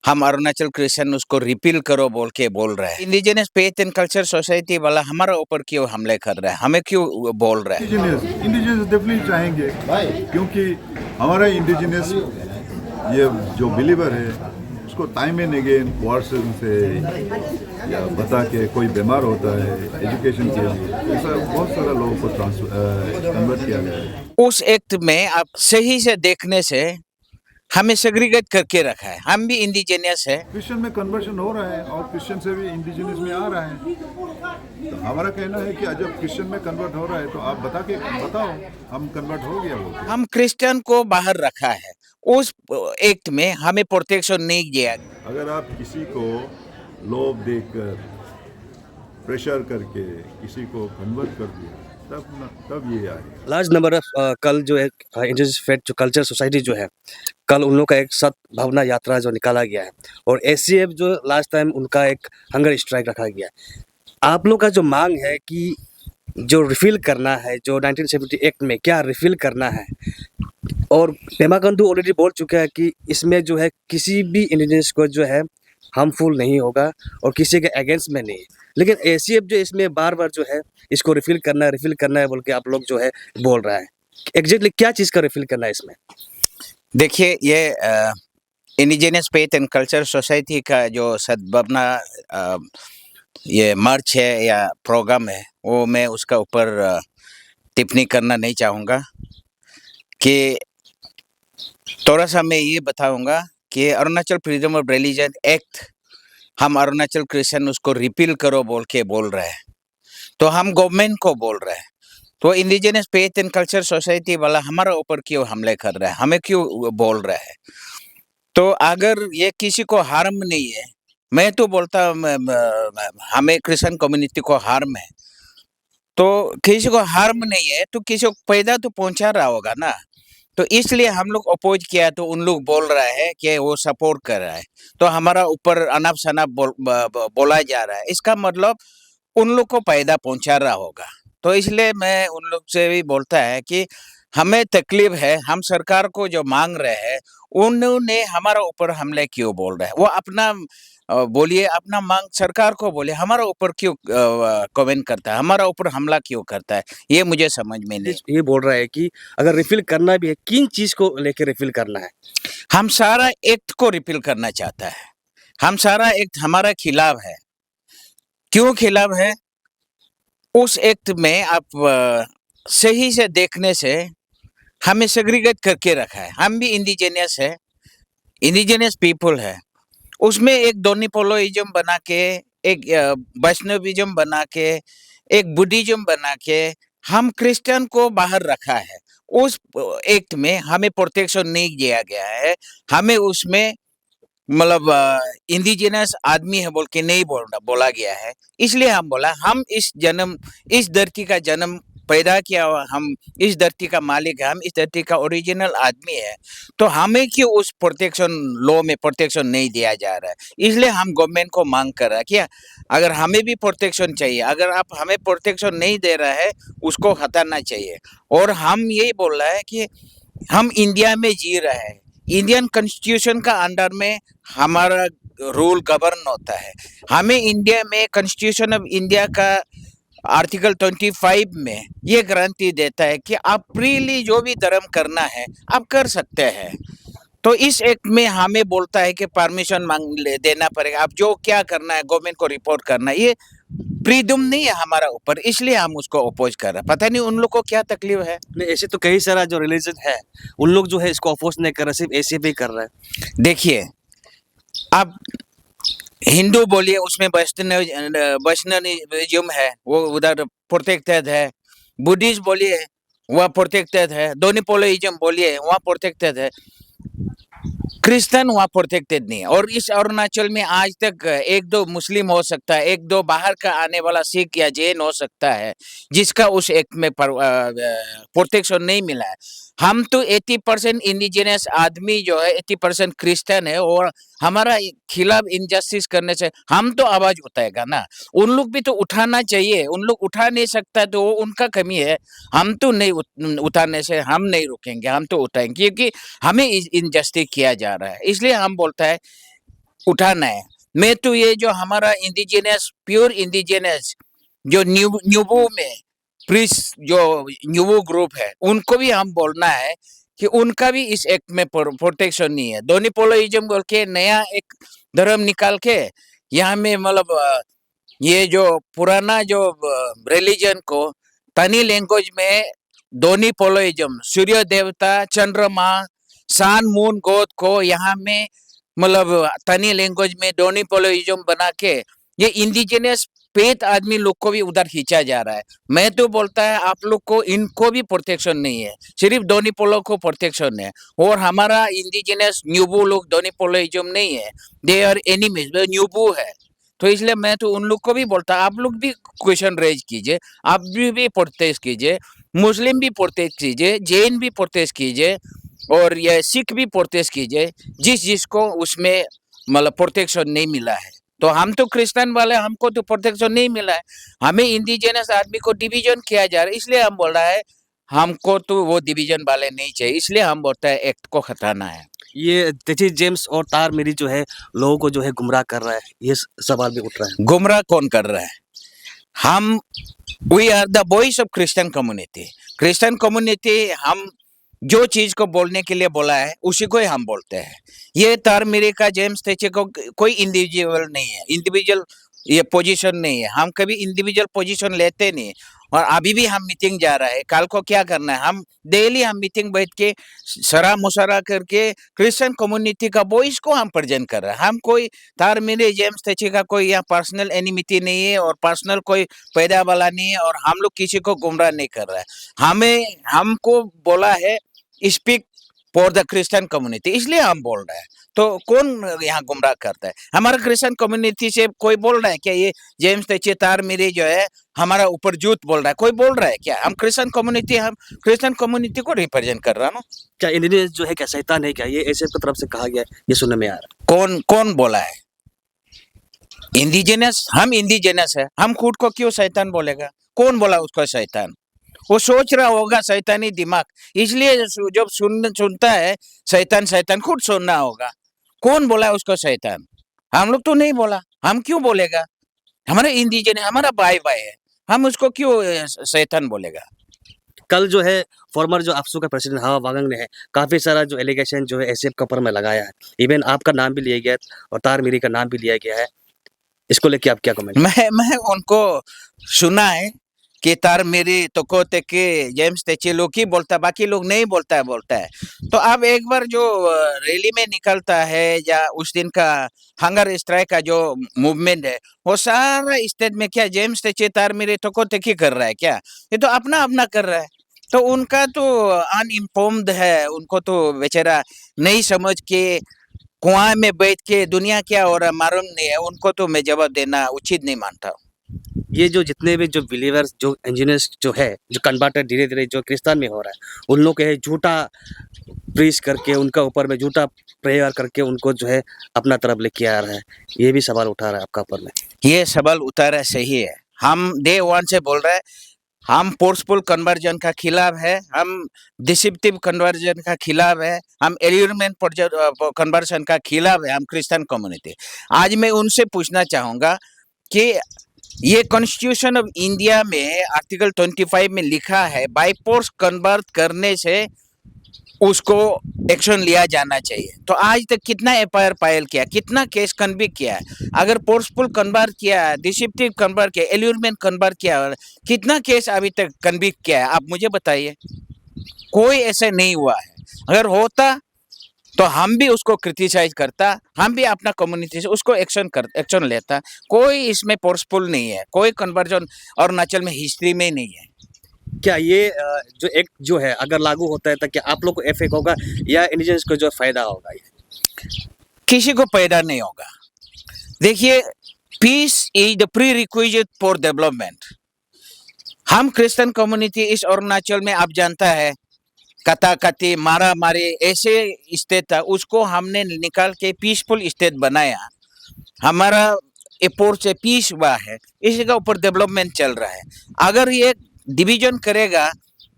हम अरुणाचल क्रिश्चियन उसको रिपील करो बोल के बोल रहे हैं। Indigenous faith and culture society वाला हमारा ऊपर क्यों हमले कर रहा है, हमें क्यों बोल रहा है? इंडिजिनियस डेफिनेटली चाहेंगे, क्योंकि हमारा इंडिजिनियस ये जो बिलीवर है उसको टाइम एंड अगेन वर्सन से या बता के कोई बीमार होता है एजुकेशन के लिए, ऐसा बहुत सारा लोगों को कन्वर्ट किया गया है। उस एक्ट में आप सही से देखने से हमें सेग्रीगेट करके रखा है। हम भी इंडिजिनियस है। क्रिश्चियन में कन्वर्शन हो रहा है और क्रिश्चियन से भी इंडिजिनियस में आ रहा है, तो हमारा कहना है कि जब क्रिश्चियन में कन्वर्ट हो रहा है तो आप बताओ हम कन्वर्ट हो गया वो। हम क्रिश्चियन को बाहर रखा है, उस एक्ट में हमें प्रोटेक्शन नहीं दिया। अगर आप किसी को लोभ देकर प्रेशर करके किसी को कन्वर्ट कर दिया तब ये आए। लार्ज नंबर ऑफ कल जो है इंडिजिनस फेथ जो कल्चर सोसाइटी जो है, कल उन लोग का एक सद्भावना यात्रा जो निकाला गया है और एसीएफ जो लास्ट टाइम उनका एक हंगर स्ट्राइक रखा गया है। आप लोग का जो मांग है कि जो रिफिल करना है जो 1970 एक्ट में क्या रिफिल करना है, और पेमा खांडू ऑलरेडी बोल चुका है कि इसमें जो है किसी भी इंडिजिनस को जो है हार्मफुल नहीं होगा और किसी के अगेंस्ट में नहीं है, लेकिन एसीएफ जो इसमें बार बार जो है इसको रिफिल करना है बोल के आप लोग जो है बोल रहा है। एग्जैक्टली क्या चीज़ का रिफिल करना है इसमें? देखिए, ये indigenous faith and culture society का जो सद्भावना ये मार्च है या प्रोग्राम है, वो मैं उसका ऊपर टिप्पणी करना नहीं चाहूँगा। कि थोड़ा सा मैं ये बताऊँगा कि Arunachal freedom of religion act हम अरुणाचल क्रिश्चियन उसको रिपील करो बोल के बोल रहे हैं, तो हम गवर्नमेंट को बोल रहे हैं। तो indigenous faith and culture society वाला हमारा ऊपर क्यों हमले कर रहा है, हमें क्यों बोल रहा है? तो अगर ये किसी को हार्म नहीं है, मैं तो बोलता हमें क्रिश्चियन कम्युनिटी को हार्म है, तो किसी को हार्म नहीं है तो किसी को पैदा तो पहुंचा रहा होगा ना। तो इसलिए हम लोग अपोज किया, तो उन लोग बोल रहा है कि वो सपोर्ट कर रहा है, तो हमारा ऊपर अनाप शनाप बोला जा रहा है। इसका मतलब उन लोग को फायदा पहुंचा रहा होगा। तो इसलिए मैं उन लोग से भी बोलता है कि हमें तकलीफ है, हम सरकार को जो मांग रहे हैं उन्होंने हमारा ऊपर हमले क्यों बोल रहे हैं। वो अपना बोलिए, अपना मांग सरकार को बोले, हमारा ऊपर क्यों कमेंट करता है, हमारा ऊपर हमला क्यों करता है, ये मुझे समझ में नहीं। ये बोल रहा है कि अगर रिफिल करना भी है किन चीज़ को लेकर रिफिल करना है? हम सारा एक्ट को रिपील करना चाहता है। हम सारा एक्ट हमारा खिलाफ है। क्यों खिलाफ है? उस एक्ट में आप सही से देखने से हमें सेग्रीगेट करके रखा है। हम भी इंडिजिनियस है, इंडिजिनियस पीपल है। उसमें एक डोनिपोलोइज्म बना के, एक वैष्णविज्म बना के, एक बुद्धिज्म बना के हम क्रिश्चियन को बाहर रखा है। उस एक्ट में हमें प्रोटेक्शन नहीं दिया गया है। हमें उसमें मतलब इंडिजिनस आदमी है बोल के नहीं बोला गया है। इसलिए हम बोला हम इस धरती का जन्म पैदा किया हुआ, हम इस धरती का मालिक है, हम इस धरती का ओरिजिनल आदमी है, तो हमें क्यों उस प्रोटेक्शन लॉ में प्रोटेक्शन नहीं दिया जा रहा है। इसलिए हम गवर्नमेंट को मांग कर रहा है कि अगर हमें भी प्रोटेक्शन चाहिए, अगर आप हमें प्रोटेक्शन नहीं दे रहा है उसको हटाना चाहिए। और हम यही बोल रहा है कि हम इंडिया में जी रहे हैं, इंडियन कॉन्स्टिट्यूशन का अंडर में हमारा रूल गवर्न होता है। हमें इंडिया में कॉन्स्टिट्यूशन ऑफ इंडिया का आर्टिकल 25 में ये गारंटी देता है कि आप फ्रीली जो भी धर्म करना है आप कर सकते हैं। तो इस एक्ट में हमें बोलता है कि परमिशन देना पड़ेगा, आप जो क्या करना है गवर्नमेंट को रिपोर्ट करना है। ये फ्रीडम नहीं है हमारा ऊपर, इसलिए हम उसको अपोज कर रहे हैं। पता नहीं उन लोग को क्या तकलीफ है। नहीं, ऐसे तो कई सारा जो रिलीजन है उन लोग जो है इसको अपोज नहीं कर रहे, सिर्फ ऐसे भी कर रहा है। देखिए, आप हिंदू बोलिए, उसमें वैष्णविज्म है, वो उधर प्रोटेक्टेड है। बुद्धिस्ट बोलिए, वह प्रोटेक्टेड है। डोनिपोलोइज्म बोलिए, वहाँ प्रोटेक्टेड है। क्रिश्चियन वहाँ प्रोटेक्टेड नहीं है। और इस अरुणाचल में आज तक एक दो मुस्लिम हो सकता है, एक दो बाहर का आने वाला सिख या जैन हो सकता है जिसका उस एक्ट में प्रोटेक्शन नहीं मिला है। हम तो 80% इंडिजिनियस आदमी जो है 80% क्रिश्चियन है, और हमारा खिलाफ इनजस्टिस करने से हम तो आवाज उठाएगा ना। उन लोग भी तो उठाना चाहिए, उन लोग उठा नहीं सकता तो वो उनका कमी है। हम तो नहीं उठाने से हम नहीं रुकेंगे, हम तो उठाएंगे क्योंकि हमें इनजस्टिस किया जा रहा है। इसलिए हम बोलता है उठाना है। मैं तो ये जो हमारा इंडिजिनस प्योर इंडिजिनस जो न्यूबू में प्रीस जो न्यूबू ग्रुप है उनको भी हम बोलना है कि उनका भी इस एक्ट में प्रोटेक्शन नहीं है। डोनीपोलोइज्म बोल के नया एक धर्म निकाल के यहाँ में मतलब ये जो पुराना जो रिलीजन को तनी लैंग्वेज में डोनीपोलोइज्म सूर्य देवता चंद्रमा सान मून गॉड को यहाँ में मतलब तनी लैंग्वेज में डोनीपोलोइज्म बना के ये इंडिजिनियस पेट आदमी लोग को भी उधर खींचा जा रहा है। मैं तो बोलता है आप लोग को इनको भी प्रोटेक्शन नहीं है, सिर्फ डोनीपोलो को प्रोटेक्शन है। और हमारा इंडिजिनियस न्यूबू लोग डोनीपोलोइज्म नहीं है, दे आर एनिमीज, न्यूबू है। तो इसलिए मैं तो उन लोग को भी बोलता आप लोग भी क्वेश्चन रेज कीजिए, आप भी प्रोटेस्ट कीजिए, मुस्लिम भी प्रोटेस्ट कीजिए, जैन भी प्रोटेस्ट कीजिए और ये सिख भी प्रोटेस्ट कीजिए जिसको उसमें मतलब प्रोटेक्शन नहीं मिला है। तो हम तो क्रिश्चियन वाले, हमको तो प्रोटेक्शन नहीं मिला है, हमें इंडिजिनस आदमी को डिवीजन किया जा रहा है, इसलिए हम बोल रहा है हमको तो वो डिवीजन वाले नहीं चाहिए, इसलिए हम बोलते हैं एक्ट को हटाना है। ये तेजी जेम्स और तार मिरी जो है लोगों को जो है गुमराह कर रहा है, ये सवाल भी उठ रहा है। गुमराह कौन कर रहा है? हम we are the voice of Christian community. Christian community हम जो चीज को बोलने के लिए बोला है उसी को ही हम बोलते हैं। ये तार मिरी का जेम्स तेचे को कोई इंडिविजुअल नहीं है, इंडिविजुअल ये पोजीशन नहीं है, हम कभी इंडिविजुअल पोजीशन लेते नहीं। और अभी भी हम मीटिंग जा रहा है, कल को क्या करना है, हम डेली हम मीटिंग बैठ के सरा मुसरा करके क्रिश्चियन कम्युनिटी का वॉइस को हम प्रेजेंट कर रहे हैं। हम कोई तार मिरी जेम्स तेची का कोई यहाँ पर्सनल एनिमिटी नहीं है और पर्सनल कोई पैदा वाला नहीं है और हम लोग किसी को गुमराह नहीं कर रहा है। हमें हमको बोला है speak for the Christian community, इसलिए हम बोल रहे हैं। तो कौन यहाँ गुमराह करता है? हमारा क्रिश्चियन कम्युनिटी से कोई बोल रहा है क्या ये जेम्स तेची तार मिरी जो है हमारा ऊपर झूठ बोल रहा है? कोई बोल रहा है क्या? हम क्रिश्चियन कम्युनिटी को रिप्रेजेंट कर रहा ना। क्या इंडिजिनस जो है क्या शैतान है क्या, ये एसएफ की तरफ से कहा गया है, ये सुनने में आ रहा कौन कौन बोला है इंडिजिनस? हम इंडिजिनस है, हम खुद को क्यों शैतान बोलेगा? कौन बोला उसको शैतान? वो सोच रहा होगा शैतानी दिमाग, इसलिए जब सुनता है शैतान शैतान खुद सुनना होगा। कौन बोला है उसको शैतान? हम लोग तो नहीं बोला, हम क्यों बोलेगा? हमारा इंडिजिनस हमारा भाई भाई है, हम उसको क्यों शैतान बोलेगा? है। कल जो है फॉर्मर जो अफसू का प्रेसिडेंट हवा वांगंग ने है काफी सारा जो एलिगेशन जो है एसएफ के ऊपर में लगाया है, इवन आपका नाम भी लिया गया है और तार मिरी का नाम भी लिया गया है, इसको लेके आप क्या कमेंट? मैं उनको सुना है कि तार मेरी तो कोते के जेम्स तेची लोग ही बोलता, बाकी लोग नहीं बोलता है। तो अब एक बार जो रैली में निकलता है या उस दिन का हंगर स्ट्राइक का जो मूवमेंट है वो सारा स्टेट में क्या जेम्स तेची तार मेरी तो कोते की कर रहा है क्या? ये तो अपना अपना कर रहा है। तो उनका तो अनइन्फॉर्म्ड है, उनको तो बेचारा नहीं समझ के कुआं में बैठ के दुनिया क्या हो रहा है मालूम नहीं है, उनको तो मैं जवाब देना उचित नहीं मानता। ये जो जितने भी जो बिलीवर्स जो इंजीनियर्स जो है जो कन्वर्टेड धीरे धीरे जो क्रिस्तान में हो रहा है, उन लोग के झूठा प्रीच करके उनका ऊपर में झूठा प्रेयर करके उनको जो है अपना तरफ लेके आ रहा है, ये भी सवाल उठा रहा है आपका ऊपर में। ये सवाल उतारा सही है, हम डे वन से बोल रहे हैं हम फोर्सफुल कन्वर्जन का खिलाफ है, हम डिसिप्टिव कन्वर्जन का खिलाफ है, हम एल्यूरमेंट कन्वर्जन का खिलाफ है, हम क्रिश्चियन कम्युनिटी। आज मैं उनसे पूछना चाहूँगा कि ये कॉन्स्टिट्यूशन ऑफ इंडिया में आर्टिकल 25 में लिखा है बाय फोर्स कन्वर्ट करने से उसको एक्शन लिया जाना चाहिए। तो आज तक कितना एफआईआर फाइल किया, कितना केस कन्विक्ट किया है? अगर फोर्सफुल कन्वर्ट किया, डिसिप्टिव कन्वर्ट किया, एल्यूरमेंट कन्वर्ट किया, कितना केस अभी तक कन्विक्ट किया है? आप मुझे बताइए। कोई ऐसा नहीं हुआ है। अगर होता तो हम भी उसको क्रिटिसाइज करता, हम भी अपना कम्युनिटी से उसको एक्शन लेता। कोई इसमें फोर्सफुल नहीं है, कोई कन्वर्जन अरुणाचल में हिस्ट्री में नहीं है। क्या ये जो एक्ट जो है अगर लागू होता है तो क्या आप लोग को इफेक्ट होगा या इंडिजिनस को जो फायदा होगा? ये किसी को पैदा नहीं होगा। देखिए, peace is the prerequisite for development. हम क्रिश्चियन कम्युनिटी इस अरुणाचल में आप जानता है कथाकथी मारा मारी ऐसे स्टेट था, उसको हमने निकाल के पीसफुल स्टेट बनाया। हमारा एयरपोर्ट से पीस हुआ है, इसी का ऊपर डेवलपमेंट चल रहा है। अगर ये डिवीजन करेगा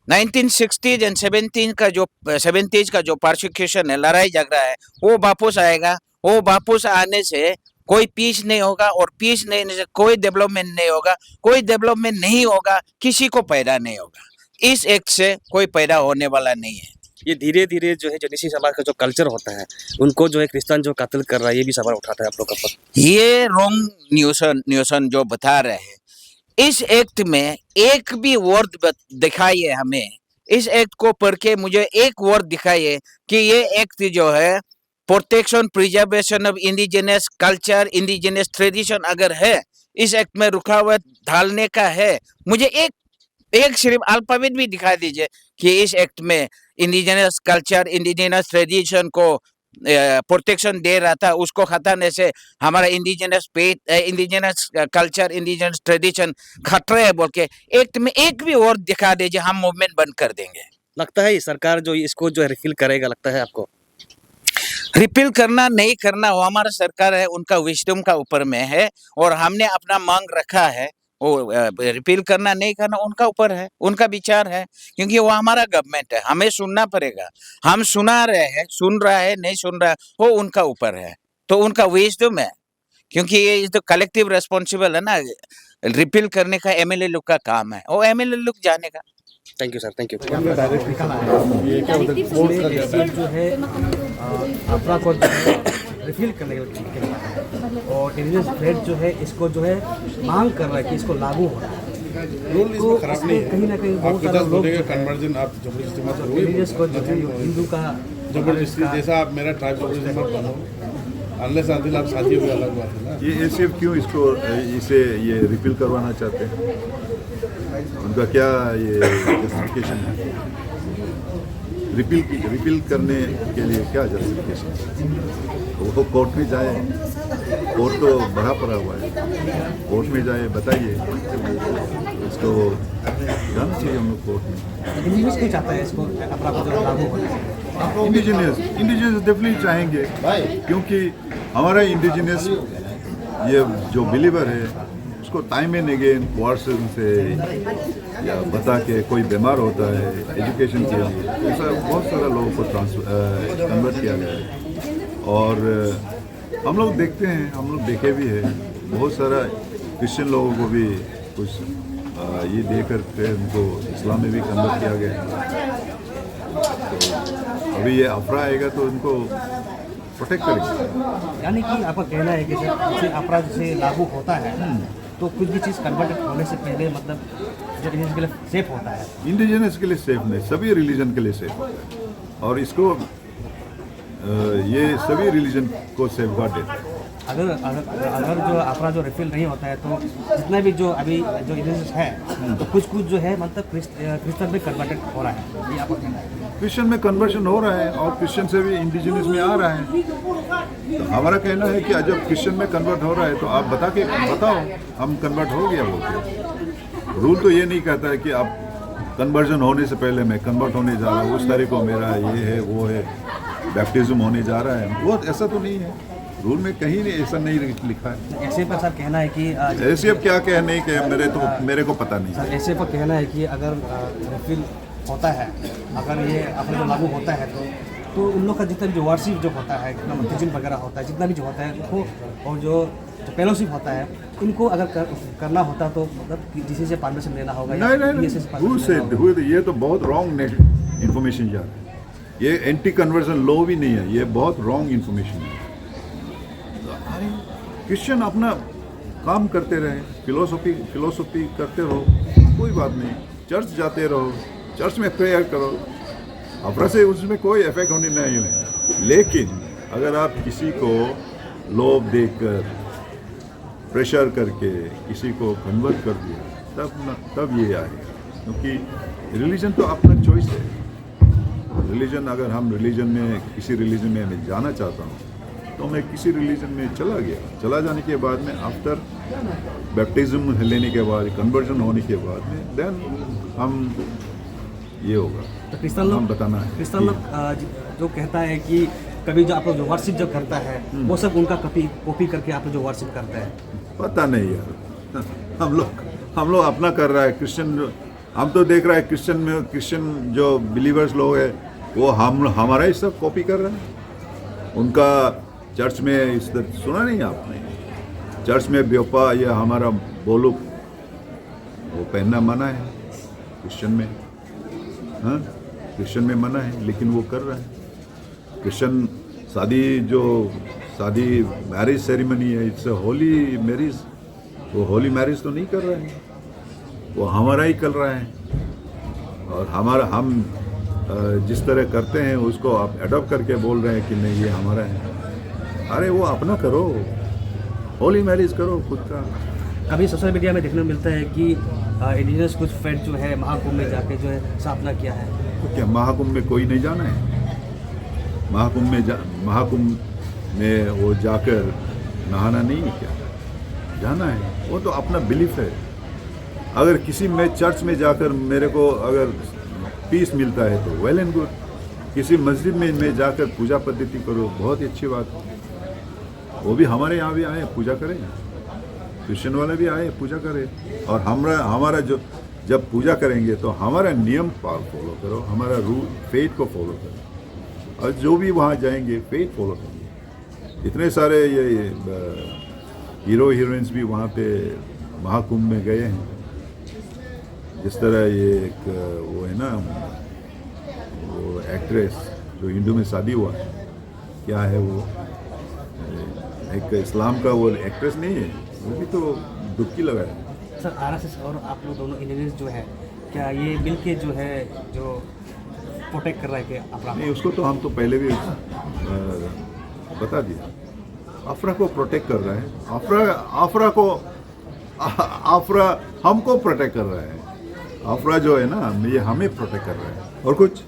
1960s एंड 70s का जो 70s का जो प्रोसिक्यूशन है, लड़ाई झगड़ा है, वो वापस आएगा वो वापस आने से कोई पीस नहीं होगा, और पीस नहीं होने से कोई डेवलपमेंट नहीं होगा, कोई डेवलपमेंट नहीं होगा, किसी को पैदा नहीं होगा। इस एक्ट से कोई पैदा होने वाला नहीं है। ये धीरे धीरे जो है जेनेसी समाज का जो कल्चर होता है उनको जो है क्रिश्चियन जो कत्ल कर रहा है ये भी सवाल उठाता है आप लोग का पर। ये रॉन्ग न्यूसन जो बता रहे हैं, इस एक्ट में एक भी वर्ड दिखाइए हमें, इस एक्ट को पढ़ के मुझे एक वर्ड दिखाइए कि ये एक्ट जो है protection preservation of indigenous culture indigenous tradition अगर है, इस एक्ट में रुका हुआ ढालने का है, मुझे एक सिर्फ अल्फाबेट भी दिखा दीजिए कि इस एक्ट में इंडिजिनस कल्चर इंडिजिनस ट्रेडिशन को प्रोटेक्शन दे रहा था, उसको हटाने से हमारा इंडिजिनस कल्चर इंडिजिनस ट्रेडिशन खतरे है बोल के एक्ट में एक भी वर्ड दिखा दीजिए, हम मूवमेंट बंद कर देंगे। लगता है ये सरकार जो इसको जो है रिफिल करेगा, लगता है आपको? रिपील करना नहीं करना वो हमारा सरकार है, उनका विजडम का ऊपर में है, और हमने अपना मांग रखा है। वो रिपील करना नहीं करना उनका ऊपर है, उनका विचार है, क्योंकि वो हमारा गवर्नमेंट है, हमें सुनना पड़ेगा। हम सुना रहे हैं, सुन रहा है नहीं सुन रहा है वो उनका ऊपर है, तो उनका विजडम है, क्योंकि ये तो कलेक्टिव रिस्पॉन्सिबल है ना, रिपील करने का एमएलए लोग का काम है, वो एमएलए लोग जानेगा। Thank you sir, thank you. जो है अपना को रिफिल करने के लिए और इंडियन फेड जो है इसको जो है मांग कर रहा है कि इसको लागू हो रहा है। रूल इसमें खराब नहीं है। कहीं ना कहीं बहुत आपके सारे 10 लोग बंदे का कन्वर्जन आप जबरदस्ती मत करो। रिलीजियस को जो है हिंदू का जबरदस्ती जैसा आप मेरा ट्राइब जबरदस्ती मत बनो, अनलेस अंटिल आप शादी हुई अलग बात है ना। ये सिर्फ क्यों इसे ये रिपील करवाना चाहते हैं? उनका क्या ये जस्टिफिकेशन है? रिपील करने के लिए क्या जस्टिफिकेशन? वो कोर्ट में जाए, कोर्ट तो बड़ा पड़ा हुआ है, कोर्ट में जाए बताइए, इसको जाना चाहिए हम लोग कोर्ट में। इंडिविजुअल्स क्यों चाहता है इसको अपना को जो लागू होना? इंडिजिनियस डेफिनेटली चाहेंगे, क्योंकि हमारा इंडिजिनियस ये जो बिलीवर है उसको टाइम एंड अगेन कोर्सन से या बता के कोई बीमार होता है एजुकेशन के लिए, ऐसा बहुत सारा लोगों को कन्वर्ट किया गया है। और हम लोग देखते हैं, हम लोग देखे भी है, बहुत सारा क्रिश्चियन लोगों को भी कुछ ये देकर के उनको इस्लाम में भी कन्वर्ट किया गया है। तो अभी ये अफरा आएगा तो उनको प्रोटेक्ट करेंगे। यानी कि आपका कहना है कि जैसे अपराध से लागू होता है तो कुछ भी चीज़ कन्वर्ट होने से पहले मतलब जो इंडियन के लिए सेफ होता है। इंडिजिनस के लिए सेफ नहीं, सभी रिलीजन के लिए सेफ होता है, और इसको ये सभी रिलीजन को सेफ गार्ड देता है। अगर जो अपराध जो रिफिल नहीं होता है तो जितना भी जो अभी जो इंडियंस है तो कुछ जु है मतलब क्रिश्चियन में कन्वर्टेड हो रहा है, ये आपका कहना है? क्रिश्चियन में कन्वर्शन हो रहा है और क्रिश्चियन से भी इंडिजिनस में आ रहा है। तो हमारा कहना है कि जब क्रिश्चियन में कन्वर्ट हो रहा है तो आप बताओ हम कन्वर्ट हो गया बोलते। रूल तो ये नहीं कहता है कि आप कन्वर्जन होने से पहले मैं कन्वर्ट होने जा रहा हूँ, उस तारीख को मेरा ये है वो है बैप्टिज्म होने जा रहा है, वो ऐसा तो नहीं है। रूल में कहीं नहीं ऐसा नहीं लिखा है। ऐसे पर सर कहना है कि ऐसे अब क्या कह नहीं कहे, मेरे को पता नहीं। सर ऐसे पर कहना है कि अगर रिफिल होता है, अगर ये अपना जो लागू होता है तो उन लोग का जितना भी जो वर्शिप जो होता है, टीचिंग वगैरह होता है, जितना भी जो होता है उनको, और जो फेलोशिप होता है इनको अगर करना होता तो मतलब किसी से परमिशन लेना होगा? नहीं, ये तो बहुत रॉन्ग इन्फॉर्मेशन जा रहा है। ये एंटी कन्वर्जन लॉ भी नहीं है, ये बहुत रॉन्ग इन्फॉर्मेशन है। क्रिश्चियन अपना काम करते रहे, फिलोसफी करते रहो, कोई बात नहीं, चर्च जाते रहो, चर्च में प्रेयर करो, अपना से उसमें कोई इफेक्ट होने नहीं है। लेकिन अगर आप किसी को लोभ देकर प्रेशर करके किसी को कन्वर्ट कर दिया तब ये आएगा, क्योंकि रिलीजन तो अपना चॉइस है। रिलीजन अगर हम रिलीजन में किसी रिलीजन में मैं जाना चाहता हूँ तो मैं किसी रिलीजन में चला गया, चला जाने के बाद में आफ्टर बैप्टिज्म लेने के बाद कन्वर्जन होने के बाद में देन हम ये होगा तो क्रिश्चियन लोग बताना है। क्रिश्चियन लोग जो कहता है कि कभी जो आप लोग जो वर्शिप जो करता है वो सब उनका कॉपी करके आप लोग जो वर्शिप करते हैं, पता नहीं यार। हम लोग अपना कर रहा है। क्रिश्चियन हम तो देख रहा है क्रिश्चियन जो बिलीवर्स लोग है वो हमारा ही सब कॉपी कर रहे हैं। उनका चर्च में इस तरह सुना नहीं आपने? चर्च में ब्योपा या हमारा बोलुक वो पहनना मना है क्रिश्चियन में। हाँ, क्रिश्चियन में मना है, लेकिन वो कर रहा है। क्रिश्चियन शादी मैरिज सेरेमनी है, इट्स होली मैरिज, वो होली मैरिज तो नहीं कर रहा है, वो हमारा ही कर रहा है। और हम जिस तरह करते हैं उसको आप अडॉप्ट करके बोल रहे हैं कि नहीं ये हमारा है। अरे वो अपना करो, होली मैरिज करो खुद का। कभी सोशल मीडिया में देखने को मिलता है कि इंडिजिनस कुछ फ्रेंड जो है महाकुंभ में जाके जो है स्थापना किया है। तो क्या महाकुंभ में कोई नहीं जाना है? महाकुंभ में वो जाकर नहाना नहीं है क्या? जाना है, वो तो अपना बिलीफ है। अगर किसी में चर्च में जाकर मेरे को अगर पीस मिलता है तो वेल एंड गुड। किसी मस्जिद में जाकर पूजा पद्धति करो, बहुत ही अच्छी बात है। वो भी हमारे यहाँ भी आए पूजा करें, क्रिश्चियन वाले भी आए पूजा करें। और हमारा जो जब पूजा करेंगे तो हमारा नियम फॉलो करो, हमारा रूल फेथ को फॉलो करो। और जो भी वहाँ जाएंगे फेथ फॉलो करेंगे। इतने सारे ये हीरो हीरोइंस भी वहाँ पे महाकुंभ में गए हैं। जिस तरह ये एक वो है ना, वो एक्ट्रेस जो हिंदू में शादी हुआ है, क्या है वो, एक इस्लाम का वो एक्ट्रेस नहीं है, वो भी तो डुबकी लगा है। सर आरएसएस और आप लोग दोनों इंडियंस जो है, क्या ये मिलके जो है जो प्रोटेक्ट कर रहा है कि अपना? नहीं, उसको तो हम तो पहले भी बता दिया। अफरा को प्रोटेक्ट कर रहा है। अफरा हमको प्रोटेक्ट कर रहा है। अफरा जो है ना, ये हमें प्रोटेक्ट कर रहा है। और कुछ